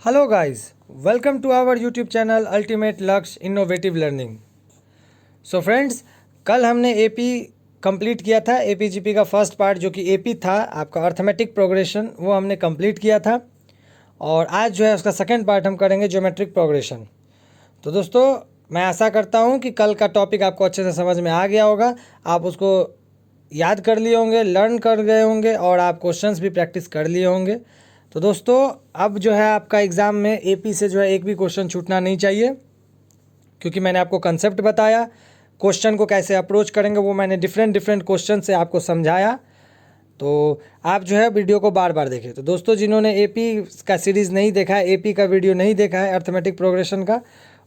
Hello guys, welcome to our YouTube channel ultimate Lakshya innovative learning. So friends, कल हमने AP complete किया था। AP GP का फर्स्ट पार्ट जो कि एपी था आपका अर्थमेटिक प्रोग्रेशन, वो हमने कंप्लीट किया था। और आज जो है उसका सेकंड पार्ट हम करेंगे ज्योमेट्रिक प्रोग्रेशन। तो दोस्तों, मैं आशा करता हूँ कि कल का टॉपिक आपको अच्छे से समझ में आ गया होगा। आप उसको याद कर लिए होंगे, लर्न कर गए होंगे और आप क्वेश्चंस भी प्रैक्टिस कर लिए होंगे। तो दोस्तों, अब जो है आपका एग्ज़ाम में एपी से जो है एक भी क्वेश्चन छूटना नहीं चाहिए, क्योंकि मैंने आपको कंसेप्ट बताया, क्वेश्चन को कैसे अप्रोच करेंगे वो मैंने डिफरेंट क्वेश्चन से आपको समझाया। तो आप जो है वीडियो को बार बार देखें। तो दोस्तों, जिन्होंने एपी का सीरीज़ नहीं देखा है, एपी का वीडियो नहीं देखा है अर्थमेटिक प्रोग्रेशन का,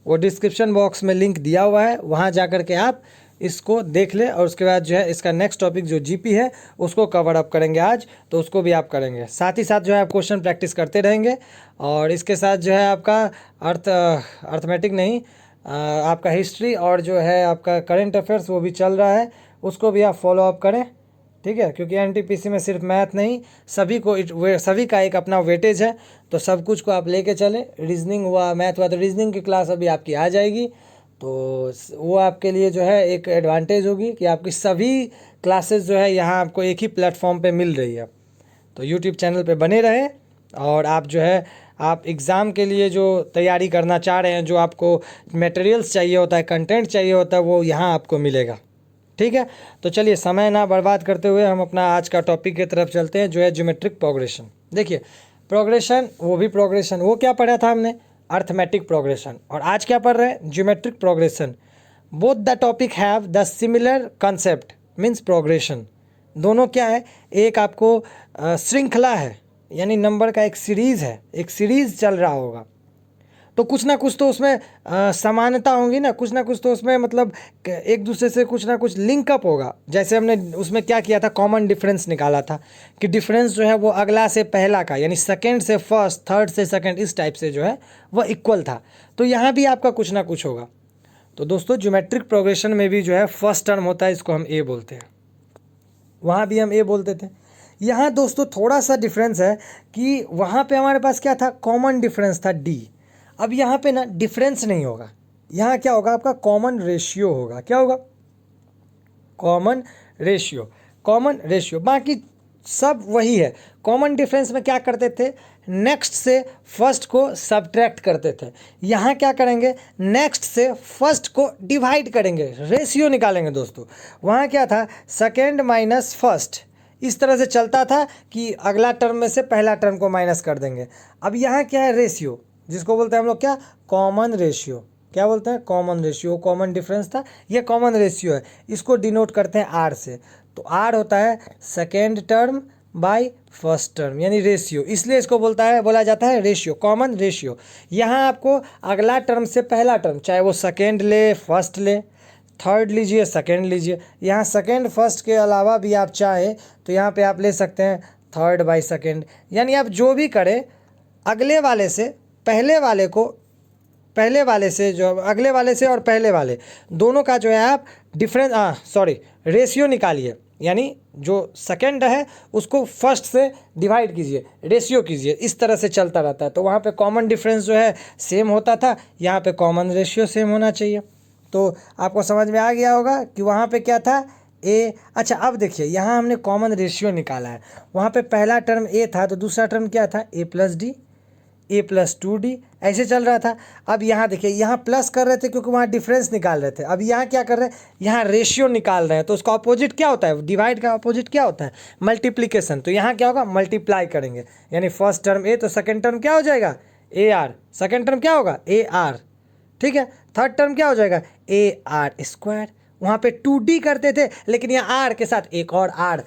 वो डिस्क्रिप्शन बॉक्स में लिंक दिया हुआ है, वहाँ जा कर के आप इसको देख ले। और उसके बाद जो है इसका नेक्स्ट टॉपिक जो जीपी है उसको कवर अप करेंगे आज, तो उसको भी आप करेंगे। साथ ही साथ जो है आप क्वेश्चन प्रैक्टिस करते रहेंगे। और इसके साथ जो है आपका अर्थमेटिक नहीं, आपका हिस्ट्री और जो है आपका करंट अफेयर्स वो भी चल रहा है, उसको भी आप फॉलो अप करें, ठीक है। क्योंकि एनटीपीसी में सिर्फ मैथ नहीं, सभी का एक अपना वेटेज है, तो सब कुछ को आप लेके चलें। रीजनिंग हुआ, मैथ हुआ, तो रीजनिंग की क्लास अभी आपकी आ जाएगी, तो वो आपके लिए जो है एक एडवांटेज होगी कि आपकी सभी क्लासेस जो है यहाँ आपको एक ही प्लेटफॉर्म पे मिल रही है। तो यूट्यूब चैनल पे बने रहें। और आप जो है आप एग्ज़ाम के लिए जो तैयारी करना चाह रहे हैं, जो आपको मटेरियल्स चाहिए होता है, कंटेंट चाहिए होता है, वो यहाँ आपको मिलेगा, ठीक है। तो चलिए समय ना बर्बाद करते हुए हम अपना आज का टॉपिक की तरफ चलते हैं, जो है ज्योमेट्रिक प्रोग्रेशन। देखिए, प्रोग्रेशन वो क्या पढ़ा था हमने, अर्थमेटिक प्रोग्रेशन। और आज क्या पढ़ रहे हैं, geometric progression. Both the topic have the similar concept means progression. दोनों क्या है, एक आपको श्रृंखला है, यानी नंबर का एक सीरीज़ है, एक सीरीज़ चल रहा होगा, तो कुछ ना कुछ तो उसमें समानता होंगी ना, कुछ ना कुछ तो उसमें मतलब एक दूसरे से कुछ ना कुछ लिंकअप होगा। जैसे हमने उसमें क्या किया था, कॉमन डिफरेंस निकाला था कि डिफरेंस जो है वो अगला से पहला का, यानी सेकंड से फर्स्ट, थर्ड से सेकंड, इस टाइप से जो है वह इक्वल था। तो यहाँ भी आपका कुछ ना कुछ होगा। तो दोस्तों, ज्योमेट्रिक प्रोग्रेशन में भी जो है फर्स्ट टर्म होता है, इसको हम ए बोलते हैं, वहाँ भी हम ए बोलते थे। यहाँ दोस्तों थोड़ा सा डिफरेंस है कि वहाँ पे हमारे पास क्या था, कॉमन डिफरेंस था डी। अब यहाँ पे ना डिफरेंस नहीं होगा, यहाँ क्या होगा, आपका कॉमन रेशियो होगा। क्या होगा, कॉमन रेशियो। बाकी सब वही है। कॉमन डिफरेंस में क्या करते थे, नेक्स्ट से फर्स्ट को सब्ट्रैक्ट करते थे। यहाँ क्या करेंगे, नेक्स्ट से फर्स्ट को डिवाइड करेंगे, रेशियो निकालेंगे दोस्तों। वहाँ क्या था, सेकेंड माइनस फर्स्ट, इस तरह से चलता था कि अगला टर्म में से पहला टर्म को माइनस कर देंगे। अब यहाँ क्या है, रेशियो, जिसको बोलते हैं हम लोग क्या, कॉमन रेशियो। क्या बोलते हैं, कॉमन रेशियो। कॉमन डिफरेंस था, ये कॉमन रेशियो है, इसको डिनोट करते हैं आर से। तो आर होता है second term by first term, यानी रेशियो, इसलिए इसको बोला जाता है रेशियो, कॉमन रेशियो। यहाँ आपको अगला टर्म से पहला टर्म, चाहे वो सेकेंड ले, फर्स्ट ले, थर्ड लीजिए, सेकेंड लीजिए। यहाँ सेकेंड फर्स्ट के अलावा भी आप चाहे तो यहाँ पे आप ले सकते हैं थर्ड बाय सेकेंड, यानी आप जो भी करें अगले वाले से पहले वाले को, पहले वाले से जो अगले वाले से और पहले वाले दोनों का जो है आप रेशियो निकालिए। यानी जो सेकंड है उसको फर्स्ट से डिवाइड कीजिए, रेशियो कीजिए, इस तरह से चलता रहता है। तो वहाँ पे कॉमन डिफरेंस जो है सेम होता था, यहाँ पे कॉमन रेशियो सेम होना चाहिए। तो आपको समझ में आ गया होगा कि वहाँ पे क्या था, ए। अच्छा, अब देखिए यहाँ हमने कॉमन रेशियो निकाला है, वहाँ पे पहला टर्म ए था, तो दूसरा टर्म क्या था, ए प्लस डी, ए प्लस 2d, ऐसे चल रहा था। अब यहाँ देखिए, यहाँ प्लस कर रहे थे क्योंकि वहाँ डिफरेंस निकाल रहे थे। अब यहाँ क्या कर रहे हैं, यहाँ रेशियो निकाल रहे हैं, तो उसका अपोजिट क्या होता है, डिवाइड का अपोजिट क्या होता है, मल्टीप्लिकेशन। तो यहाँ क्या होगा, मल्टीप्लाई करेंगे, यानी फर्स्ट टर्म ए तो सेकेंड टर्म क्या हो जाएगा, ए आर, सेकेंड टर्म क्या होगा, ए आर, ठीक है। थर्ड टर्म क्या हो जाएगा, ए आर स्क्वायर। वहाँ पे 2d करते थे, लेकिन यहाँ आर के साथ एक और आर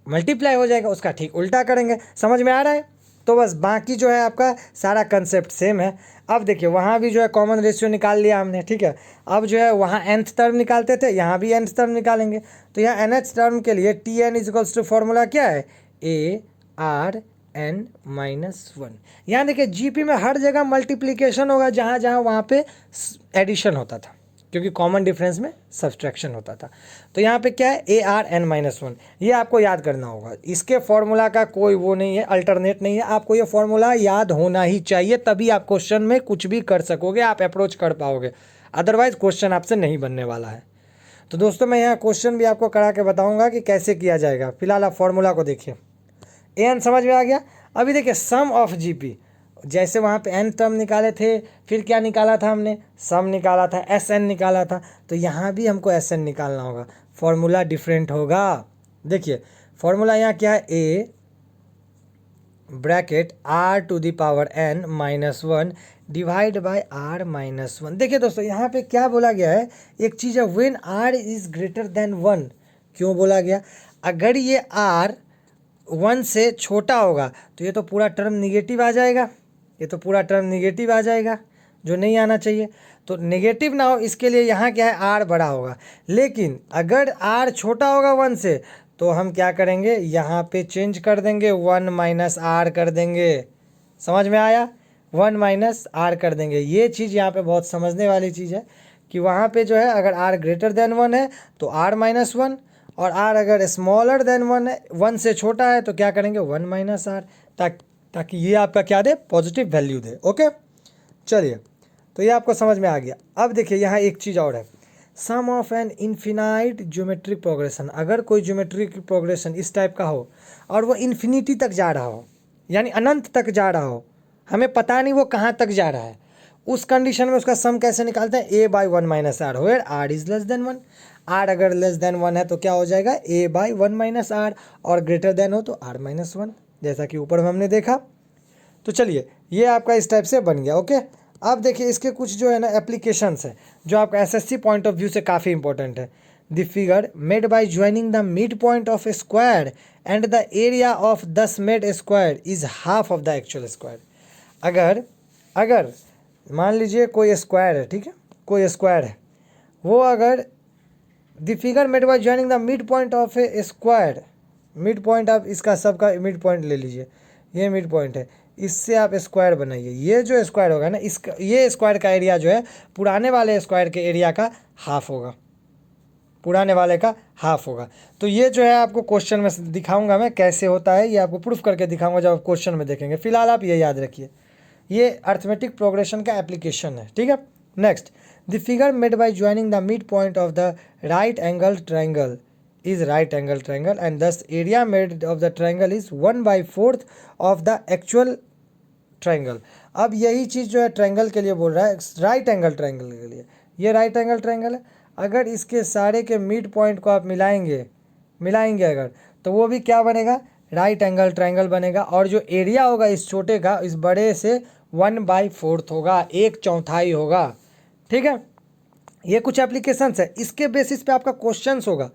मल्टीप्लाई हो जाएगा, उसका ठीक उल्टा करेंगे। समझ में आ रहा है। तो बस बाकी जो है आपका सारा कंसेप्ट सेम है। अब देखिए, वहाँ भी जो है कॉमन रेशियो निकाल लिया हमने, ठीक है। अब जो है वहाँ nth टर्म निकालते थे, यहाँ भी nth टर्म निकालेंगे। तो यहाँ nth टर्म के लिए Tn इक्वल्स टू फॉर्मूला क्या है, ए आर एन माइनस 1। यहाँ देखिए जीपी में हर जगह मल्टीप्लीकेशन होगा, जहाँ जहाँ वहाँ पे एडिशन होता था, क्योंकि कॉमन डिफरेंस में सब्सट्रैक्शन होता था। तो यहाँ पे क्या है, ARn-1, ये आपको याद करना होगा। इसके फॉर्मूला का कोई वो नहीं है, अल्टरनेट नहीं है, आपको ये फॉर्मूला याद होना ही चाहिए, तभी आप क्वेश्चन में कुछ भी कर सकोगे, आप अप्रोच कर पाओगे, अदरवाइज क्वेश्चन आपसे नहीं बनने वाला है। तो दोस्तों मैं यहाँ क्वेश्चन भी आपको करा के बताऊँगा कि कैसे किया जाएगा। फिलहाल आप फॉर्मूला को देखिए, एन समझ में आ गया। अभी देखिए सम ऑफ जीपी, जैसे वहाँ पे एन टर्म निकाले थे, फिर क्या निकाला था हमने, सम निकाला था, एस एन निकाला था, तो यहाँ भी हमको एस एन निकालना होगा, फॉर्मूला डिफरेंट होगा। देखिए फॉर्मूला यहाँ क्या है, A bracket r⁻n-1 divide by r-1। देखिए दोस्तों यहाँ पे क्या बोला गया है, एक चीज़ है, when r is greater than 1। क्यों बोला गया, अगर ये r 1 से छोटा होगा तो ये तो पूरा टर्म निगेटिव आ जाएगा, ये तो पूरा टर्म निगेटिव आ जाएगा, जो नहीं आना चाहिए। तो नेगेटिव ना हो इसके लिए यहाँ क्या है, r बड़ा होगा। लेकिन अगर r छोटा होगा 1 से, तो हम क्या करेंगे, यहाँ पे चेंज कर देंगे, 1 - r कर देंगे। समझ में आया, 1 - r कर देंगे। ये चीज़ यहाँ पे बहुत समझने वाली चीज़ है कि वहाँ पे जो है अगर r ग्रेटर देन 1 है तो r-1, और r अगर स्मॉलर देन 1 है, 1 से छोटा है, तो क्या करेंगे, 1 - r, ताकि ये आपका क्या दे, पॉजिटिव वैल्यू दे। ओके चलिए, तो ये आपको समझ में आ गया। अब देखिए यहाँ एक चीज़ और है, sum of an infinite geometric progression. अगर कोई ज्योमेट्रिक प्रोग्रेशन इस टाइप का हो और वो इन्फिनिटी तक जा रहा हो, यानी अनंत तक जा रहा हो, हमें पता नहीं वो कहाँ तक जा रहा है, उस कंडीशन में उसका सम कैसे निकालते हैं, a/1 - r, where r is less than 1। r अगर लेस देन 1 है तो क्या हो जाएगा, a/1 - r, और ग्रेटर देन हो तो r-1, जैसा कि ऊपर हमने देखा। तो चलिए ये आपका इस टाइप से बन गया। ओके अब देखिए इसके कुछ जो है ना एप्लीकेशंस है, जो आपका एसएससी पॉइंट ऑफ व्यू से काफ़ी इंपॉर्टेंट है। The figure made by joining the mid point of a square and the area of this made square is half of the actual square. अगर मान लीजिए कोई स्क्वायर है, ठीक है, कोई स्क्वायर है, वो अगर the figure made by joining the mid point of a square, mid point आप इसका सबका मिड पॉइंट ले लीजिए, ये मिड पॉइंट है, इससे आप स्क्वायर बनाइए। ये जो स्क्वायर होगा ना, इसका ये स्क्वायर का एरिया जो है पुराने वाले स्क्वायर के एरिया का हाफ होगा, पुराने वाले का हाफ होगा। तो ये जो है आपको क्वेश्चन में दिखाऊंगा मैं कैसे होता है, ये आपको प्रूफ करके दिखाऊंगा जब आप क्वेश्चन में देखेंगे। फिलहाल आप ये याद रखिए, ये अर्थमेटिक प्रोग्रेशन का एप्लीकेशन है, ठीक है। Next, the figure made by joining the mid point of the right angle triangle is right angle triangle and thus area made of the triangle is 1/4 of the actual triangle। अब यही चीज़ जो है triangle के लिए बोल रहा है, right angle triangle के लिए। ये राइट एंगल ट्रायंगल है, अगर इसके सारे के मिड पॉइंट को आप मिलाएंगे अगर, तो वो भी क्या बनेगा, राइट एंगल ट्रायंगल बनेगा। और जो एरिया होगा इस छोटे का इस बड़े से 1/4 होगा, 1/4 होगा, ठीक है। ये कुछ एप्लीकेशंस है, इसके बेसिस पे आपका क्वेश्चंस होगा,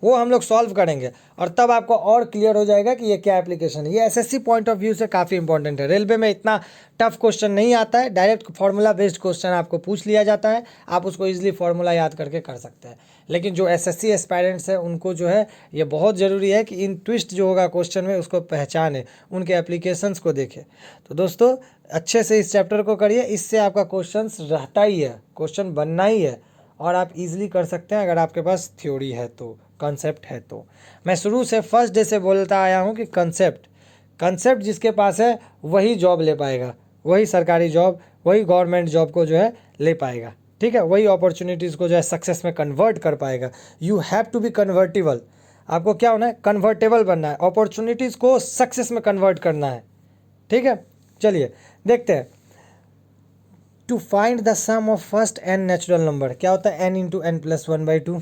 वो हम लोग सॉल्व करेंगे और तब आपको और क्लियर हो जाएगा कि ये क्या एप्लीकेशन है। ये एसएससी पॉइंट ऑफ व्यू से काफ़ी इंपॉर्टेंट है। रेलवे में इतना टफ क्वेश्चन नहीं आता है, डायरेक्ट फार्मूला बेस्ड क्वेश्चन आपको पूछ लिया जाता है, आप उसको इजीली फार्मूला याद करके कर सकते हैं। लेकिन जो एसएससी एस्पायरेंट्स हैं उनको जो है ये बहुत ज़रूरी है कि इन ट्विस्ट जो होगा क्वेश्चन में उसको पहचाने, उनके एप्लीकेशंस को देखें। तो दोस्तों अच्छे से इस चैप्टर को करिए, इससे आपका क्वेश्चन रहता ही है, क्वेश्चन बनना ही है और आप इजीली कर सकते हैं अगर आपके पास थ्योरी है तो, कंसेप्ट है तो। मैं शुरू से फर्स्ट डे से बोलता आया हूँ कि कंसेप्ट जिसके पास है वही जॉब ले पाएगा, वही सरकारी जॉब, वही गवर्नमेंट जॉब को जो है ले पाएगा, ठीक है, वही अपॉर्चुनिटीज़ को जो है सक्सेस में कन्वर्ट कर पाएगा। You have to be convertible, आपको क्या होना है, कन्वर्टेबल बनना है, अपॉर्चुनिटीज़ को सक्सेस में कन्वर्ट करना है, ठीक है। चलिए देखते हैं, to find the sum of first n natural number, क्या होता है, n × n+1/2,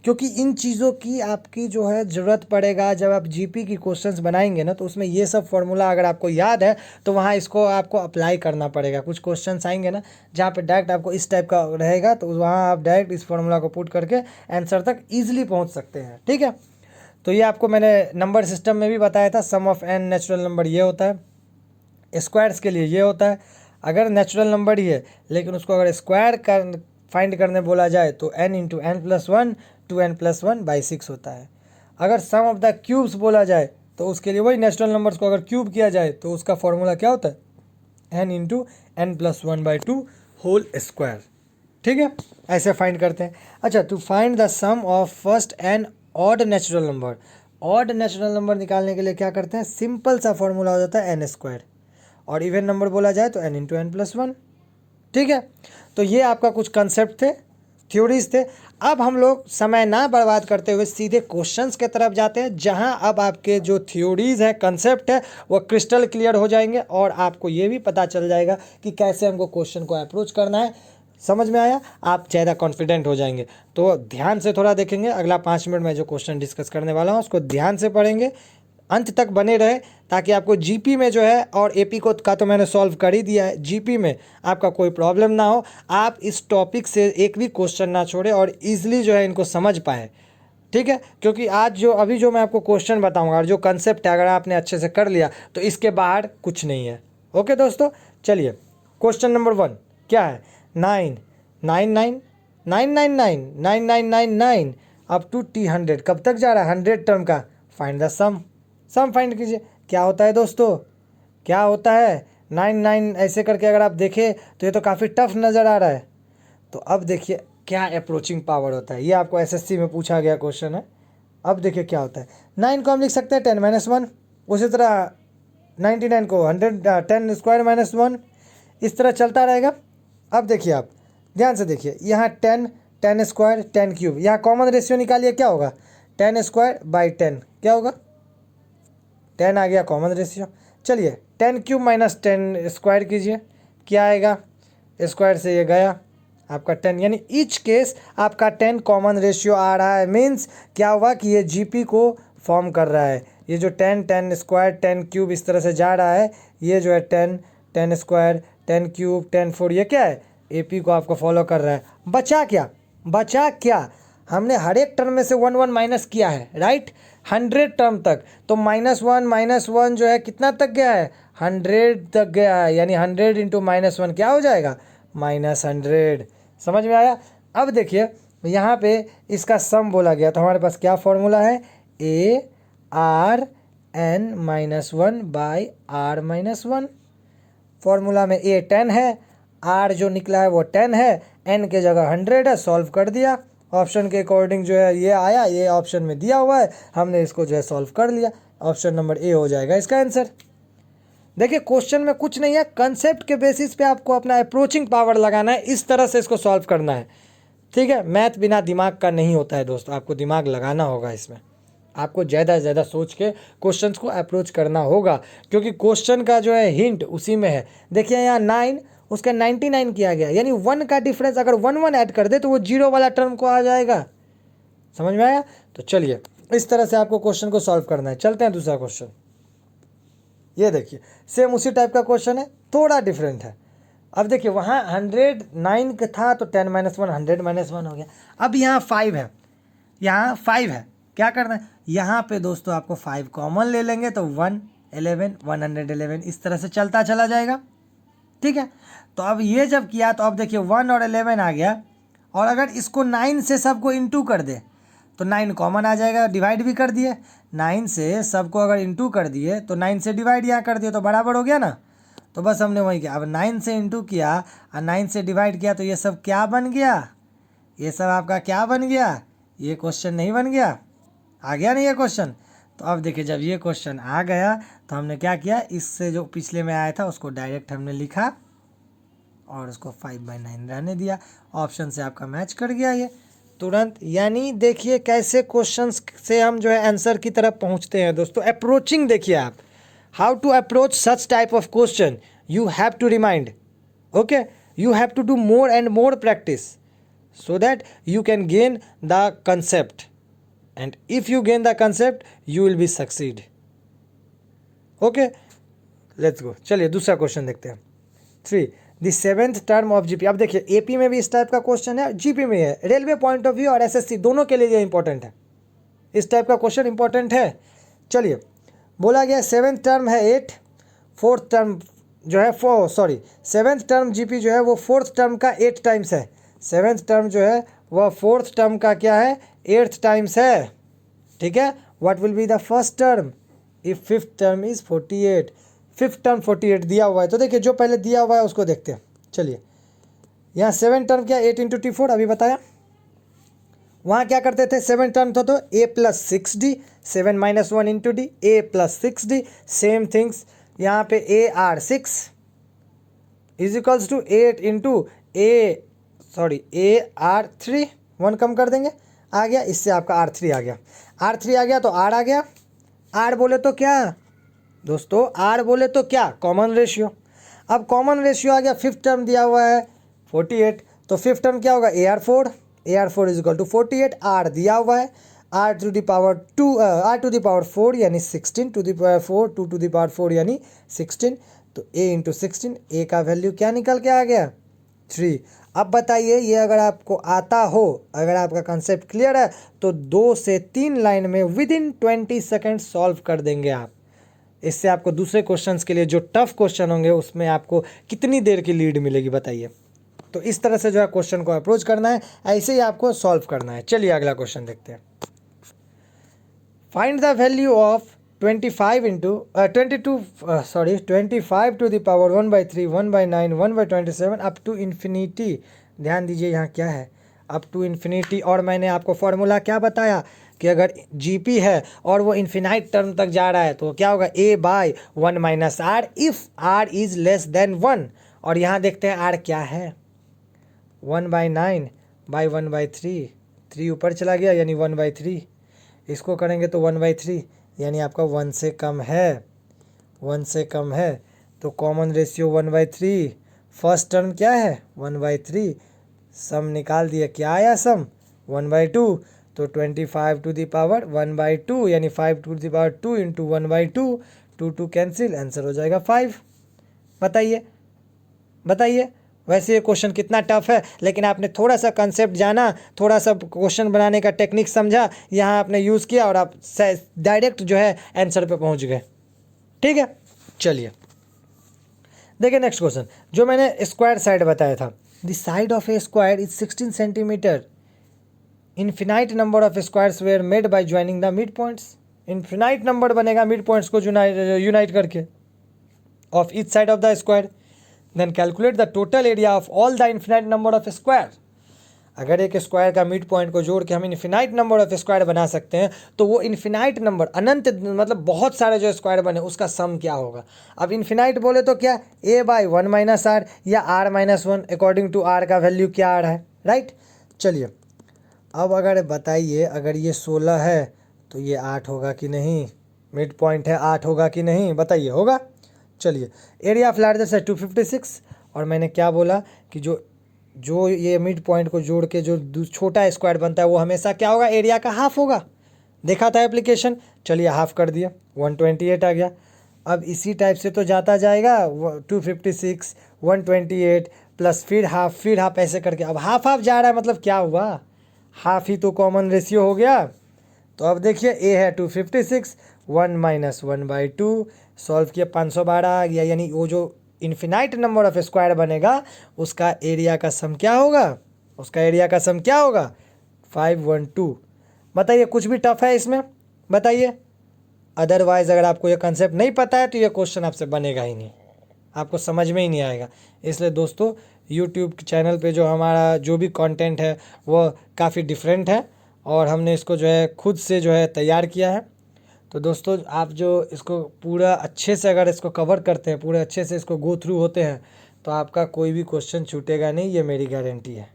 क्योंकि इन चीज़ों की आपकी जो है ज़रूरत पड़ेगा जब आप जीपी की क्वेश्चंस बनाएंगे ना, तो उसमें ये सब फॉर्मूला अगर आपको याद है तो वहाँ इसको आपको अप्लाई करना पड़ेगा। कुछ क्वेश्चंस आएंगे ना जहाँ पे डायरेक्ट आपको इस टाइप का रहेगा, तो वहाँ आप डायरेक्ट इस फॉर्मूला को पुट करके आंसर तक ईजिली पहुँच सकते हैं, ठीक है। तो ये आपको मैंने नंबर सिस्टम में भी बताया था, सम ऑफ एन नेचुरल नंबर ये होता है, स्क्वायर्स के लिए ये होता है। अगर नेचुरल नंबर ही है लेकिन उसको अगर स्क्वायर कर फाइंड करने बोला जाए तो n × n+1 2n+1/6 होता है। अगर सम ऑफ द क्यूब्स बोला जाए तो उसके लिए वही नेचुरल नंबर्स को अगर क्यूब किया जाए तो उसका फॉर्मूला क्या होता है, n × n+1/2 होल स्क्वायर, ठीक है, ऐसे फाइंड करते हैं। अच्छा, to find the sum of first and odd natural number. Odd natural number निकालने के लिए क्या करते हैं, सिंपल सा फॉर्मूला हो जाता है एन स्क्वायर, और इवन नंबर बोला जाए तो n into n plus one. ठीक है, तो ये आपका कुछ कंसेप्ट थे, थ्योरीज थे। अब हम लोग समय ना बर्बाद करते हुए सीधे क्वेश्चंस के तरफ जाते हैं, जहां अब आपके जो थ्योरीज है, कंसेप्ट है, वो क्रिस्टल क्लियर हो जाएंगे और आपको ये भी पता चल जाएगा कि कैसे हमको क्वेश्चन को अप्रोच करना है। समझ में आया, आप ज़्यादा कॉन्फिडेंट हो जाएंगे। तो ध्यान से थोड़ा देखेंगे, अगला 5 मिनट में जो क्वेश्चन डिस्कस करने वाला हूँ उसको ध्यान से पढ़ेंगे, अंत तक बने रहे, ताकि आपको जीपी में जो है, और एपी को का तो मैंने सॉल्व कर ही दिया है, जीपी में आपका कोई प्रॉब्लम ना हो, आप इस टॉपिक से एक भी क्वेश्चन ना छोड़े और इजीली जो है इनको समझ पाए। ठीक है, क्योंकि आज जो अभी जो मैं आपको क्वेश्चन बताऊंगा और जो कंसेप्ट है, अगर आपने अच्छे से कर लिया तो इसके बाहर कुछ नहीं है। ओके दोस्तों, चलिए क्वेश्चन नंबर 1 क्या है, 9 9 9 9 9 9 9 9 9 9 अप टू T100 कब तक जा रहा है, 100 टर्म का। Find the sum, sum find कीजिए। क्या होता है दोस्तों, क्या होता है, 9 9 ऐसे करके अगर आप देखें तो ये तो काफ़ी टफ नज़र आ रहा है। तो अब देखिए क्या अप्रोचिंग पावर होता है, ये आपको एसएससी में पूछा गया क्वेश्चन है। अब देखिए क्या होता है, 9 को हम लिख सकते हैं 10 - 1, उसी तरह 99 को 10 स्क्वायर माइनस 1, इस तरह चलता रहेगा। अब देखिए आप ध्यान से देखिए, यहाँ 10 10 स्क्वायर 10 क्यूब, यहाँ कॉमन रेशियो निकालिए, क्या होगा 10 स्क्वायर बाई 10, क्या होगा 10 आ गया कॉमन रेशियो। चलिए 10 क्यूब माइनस 10 स्क्वायर कीजिए, क्या आएगा, स्क्वायर से ये गया आपका 10, यानी ईच केस आपका 10 कॉमन रेशियो आ रहा है। मीन्स क्या हुआ कि ये जीपी को फॉर्म कर रहा है। ये जो 10 10 स्क्वायर 10 क्यूब इस तरह से जा रहा है, ये जो है 10 10 स्क्वायर 10 क्यूब 10 4, ये क्या है, एपी को आपको फॉलो कर रहा है। बचा क्या, बचा क्या, हमने हर एक टर्म में से 1 1 माइनस किया है, राइट, 100 टर्म तक। तो -1 जो है कितना तक गया है, 100 तक गया है, यानी 100 इंटू -1 क्या हो जाएगा, -100। समझ में आया। अब देखिए यहाँ पे इसका सम बोला गया, तो हमारे पास क्या फॉर्मूला है, ARn-1/r-1। फॉर्मूला में A 10 है, R जो निकला है वो 10 है, N के जगह 100 है, सॉल्व कर दिया। ऑप्शन के अकॉर्डिंग जो है ये आया, ये ऑप्शन में दिया हुआ है, हमने इसको जो है सॉल्व कर लिया। ऑप्शन नंबर A हो जाएगा इसका आंसर। देखिए क्वेश्चन में कुछ नहीं है, कंसेप्ट के बेसिस पे आपको अपना अप्रोचिंग पावर लगाना है, इस तरह से इसको सॉल्व करना है। ठीक है, मैथ बिना दिमाग का नहीं होता है दोस्तों, आपको दिमाग लगाना होगा इसमें, आपको ज़्यादा से ज़्यादा सोच के क्वेश्चंस को अप्रोच करना होगा, क्योंकि क्वेश्चन का जो है हिंट उसी में है। देखिए यहाँ 9 उसका 99 किया गया, यानी 1 का डिफरेंस अगर 1 1 ऐड कर दे तो वो 0 वाला टर्म को आ जाएगा। समझ में आया। तो चलिए इस तरह से आपको क्वेश्चन को सॉल्व करना है। चलते हैं दूसरा क्वेश्चन। ये देखिए सेम उसी टाइप का क्वेश्चन है, थोड़ा डिफरेंट है। अब देखिए वहाँ 109 का था तो 10 - 1 100 - 1 हो गया। अब यहाँ 5 है, यहाँ 5 है, क्या करना है, यहाँ पे दोस्तों आपको 5 कॉमन ले लेंगे तो 111 111 इस तरह से चलता चला जाएगा। ठीक है, तो अब ये जब किया तो अब देखिए 1 और 11 आ गया, और अगर इसको 9 से सबको इंटू कर दे तो 9 कॉमन आ जाएगा, डिवाइड भी कर दिए, 9 से सबको अगर इंटू कर दिए तो 9 से डिवाइड यहाँ कर दिए तो बराबर हो गया ना। तो बस हमने वही किया, अब 9 से इंटू किया और 9 से डिवाइड किया, तो ये सब क्या बन गया, ये सब आपका क्या बन गया, ये क्वेश्चन नहीं बन गया, आ गया नहीं ये क्वेश्चन। तो अब देखिए जब ये क्वेश्चन आ गया तो हमने क्या किया, इससे जो पिछले में आया था उसको डायरेक्ट हमने लिखा और उसको 5/9 रहने दिया। ऑप्शन से आपका मैच कर गया ये तुरंत। यानी देखिए कैसे क्वेश्चंस से हम जो है आंसर की तरफ पहुंचते हैं दोस्तों। अप्रोचिंग देखिए आप, how to approach such type of question, you have to remind, okay, you have to do more and more practice so that you can gain the concept, and if you gain the concept you will be succeed. okay, let's go। चलिए दूसरा question देखते हैं। 3 the 7th term of GP. अब देखिए AP में भी इस type का क्वेश्चन है, जीपी में है, रेलवे पॉइंट ऑफ व्यू और एसएससी दोनों के लिए ये इंपॉर्टेंट है, इस टाइप का क्वेश्चन इंपॉर्टेंट है। चलिए बोला गया 7th टर्म है 8, 4th टर्म जो है 7th टर्म जीपी जो है वो 4th टर्म का 8 टाइम्स है, 7th टर्म जो है वह 4th टर्म का क्या है 8th टाइम्स है। ठीक है, what will be the first term if 5th term is 48, 5th term 48 दिया हुआ है। तो देखिए जो पहले दिया हुआ है उसको देखते हैं। चलिए यहाँ 7 टर्म क्या 8 इंटू T4 अभी बताया। वहाँ क्या करते थे 7 टर्म था तो a plus 6d 7 minus 1 into d a plus 6d। Same things यहाँ पे AR6 is equals to 8 into AR3 1 कम कर देंगे आ गया, इससे आपका R3 आ गया। R3 आ गया तो R आ गया। R बोले तो क्या दोस्तों, R बोले तो क्या कॉमन रेशियो। अब कॉमन रेशियो आ गया, फिफ्थ टर्म दिया हुआ है 48 तो फिफ्थ टर्म क्या होगा AR4 is equal to 48। R दिया हुआ है R to the power 2 R to the power 4 यानी 16 to the power 4 2 to the power 4 यानी 16 तो A इंटू 16 A का वैल्यू क्या निकल के आ गया 3। अब बताइए ये अगर आपको आता हो, अगर आपका कंसेप्ट क्लियर है तो 2 से 3 लाइन में विद इन 20 सेकेंड सॉल्व कर देंगे आप। इससे आपको दूसरे क्वेश्चंस के लिए जो टफ क्वेश्चन होंगे उसमें आपको कितनी देर की लीड मिलेगी बताइए। तो इस तरह से जो है क्वेश्चन को अप्रोच करना है, ऐसे ही आपको सॉल्व करना है। चलिए अगला क्वेश्चन देखते हैं। Find the value of 25 to the power 1/3 1/9 1/27 up to infinity. ध्यान दीजिए यहाँ क्या है अप टू इन्फिनिटी, और मैंने आपको फॉर्मूला क्या बताया कि अगर जीपी है और वो इन्फिनाइट टर्म तक जा रहा है तो क्या होगा a/1 minus r if r is less than 1। और यहाँ देखते हैं r क्या है 1/9 बाई 1/3 3 ऊपर चला गया यानी 1/3। इसको करेंगे तो 1/3 यानी आपका 1 से कम है 1 से कम है तो कॉमन रेशियो 1/3। फर्स्ट टर्म क्या है 1/3, सम निकाल दिया क्या आया सम 1/2 तो 25 टू द पावर 1/2 यानी 5 to the power 2 into 1/2 2 cancel answer हो जाएगा 5। बताइए वैसे ये क्वेश्चन कितना टफ है, लेकिन आपने थोड़ा सा कंसेप्ट जाना, थोड़ा सा क्वेश्चन बनाने का टेक्निक समझा, यहाँ आपने यूज़ किया और आप डायरेक्ट जो है आंसर पे पहुँच गए। ठीक है चलिए देखिए नेक्स्ट क्वेश्चन जो मैंने स्क्वायर साइड बताया था। The side of a square is 16 centimetre. Infinite number of squares were made by joining the mid points. Infinite number बनेगा मिड पॉइंट्स को यूनाइट करके of each side of the square. Then calculate the total area of all the infinite number of square. अगर एक square का mid point को जोड़ के हम इन्फिनाइट नंबर ऑफ स्क्वायर बना सकते हैं तो वो इन्फिनाइट नंबर अनंत मतलब बहुत सारे जो स्क्वायर बने उसका सम क्या होगा। अब इन्फिनाइट बोले तो क्या a/1 माइनस आर या r-1 अकॉर्डिंग टू r का वैल्यू क्या आ रहा है राइट। चलिए अब अगर बताइए अगर ये 16 है तो ये 8 होगा कि नहीं, मिड पॉइंट है 8 होगा कि नहीं बताइए होगा। चलिए एरिया ऑफ लार्जेस्ट है 256 और मैंने क्या बोला कि जो ये मिड पॉइंट को जोड़ के जो छोटा स्क्वायर बनता है वो हमेशा क्या होगा एरिया का हाफ होगा, देखा था एप्लीकेशन। चलिए हाफ कर दिया 128 आ गया। अब इसी टाइप से तो जाता जाएगा 256 128 प्लस फिर हाफ ऐसे करके। अब हाफ जा रहा है मतलब क्या हुआ हाफ ही तो कॉमन रेशियो हो गया। तो अब देखिए ए है 256 1 माइनस 1/2 सॉल्व किया 512 आ गया, यानी वो जो इन्फिनाइट नंबर ऑफ स्क्वायर बनेगा उसका एरिया का सम क्या होगा 512। बताइए कुछ भी टफ है इसमें बताइए, अदरवाइज अगर आपको ये कंसेप्ट नहीं पता है तो ये क्वेश्चन आपसे बनेगा ही नहीं, आपको समझ में ही नहीं आएगा। इसलिए दोस्तों यूट्यूब चैनल पे जो हमारा जो भी कंटेंट है वो काफ़ी डिफरेंट है और हमने इसको जो है खुद से जो है तैयार किया है। तो दोस्तों आप जो इसको पूरा अच्छे से अगर इसको कवर करते हैं, पूरे अच्छे से इसको गो थ्रू होते हैं तो आपका कोई भी क्वेश्चन छूटेगा नहीं, ये मेरी गारंटी है।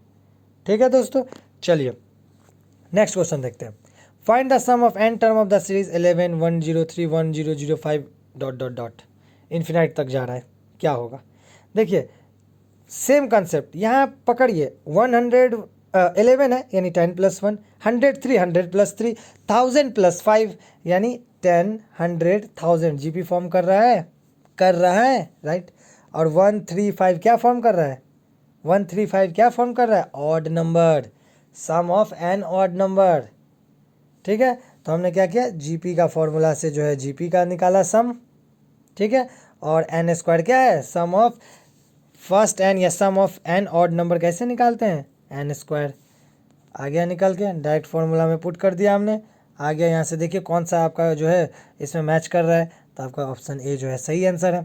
ठीक है दोस्तों चलिए नेक्स्ट क्वेश्चन देखते हैं। Find the sum of n term of the series 11 103 1005 ... infinite तक जा रहा है क्या होगा। देखिए सेम कंसेप्ट यहाँ पकड़िए 11 है यानी 10 + 1 100 300 + 3 1000 + 5 यानी 10 100 1000 जीपी फॉर्म कर रहा है राइट। और 135 क्या फॉर्म कर रहा है 135 क्या फॉर्म कर रहा है odd number, sum of n odd number. ठीक है तो हमने क्या किया जीपी का फॉर्मूला से जो है जीपी का निकाला सम। ठीक है और एन स्क्वायर क्या है सम ऑफ फर्स्ट एन या सम ऑफ एन ऑड नंबर कैसे निकालते हैं एन स्क्वायर। आ गया निकल के डायरेक्ट फॉर्मूला में पुट कर दिया हमने, आ गया। यहाँ से देखिए कौन सा आपका जो है इसमें मैच कर रहा है तो आपका ऑप्शन ए जो है सही आंसर है।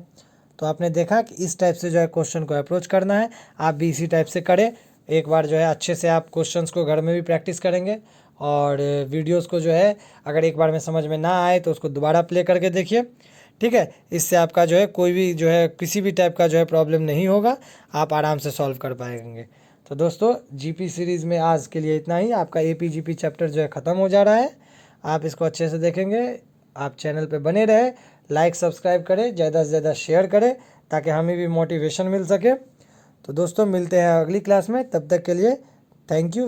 तो आपने देखा कि इस टाइप से जो है क्वेश्चन को अप्रोच करना है। आप भी इसी टाइप से करें। एक बार जो है अच्छे से आप क्वेश्चंस को घर में भी प्रैक्टिस करेंगे, और वीडियोस को जो है अगर एक बार में समझ में ना आए तो उसको दोबारा प्ले करके देखिए। ठीक है, इससे आपका जो है कोई भी जो है किसी भी टाइप का जो है प्रॉब्लम नहीं होगा, आप आराम से सॉल्व कर पाएंगे। तो दोस्तों, जीपी सीरीज़ में आज के लिए इतना ही। आपका एपी जीपी चैप्टर जो है ख़त्म हो जा रहा है। आप इसको अच्छे से देखेंगे। आप चैनल पे बने रहे, लाइक सब्सक्राइब करें, ज़्यादा से ज़्यादा शेयर करें, ताकि हमें भी मोटिवेशन मिल सके। तो दोस्तों, मिलते हैं अगली क्लास में। तब तक के लिए थैंक यू।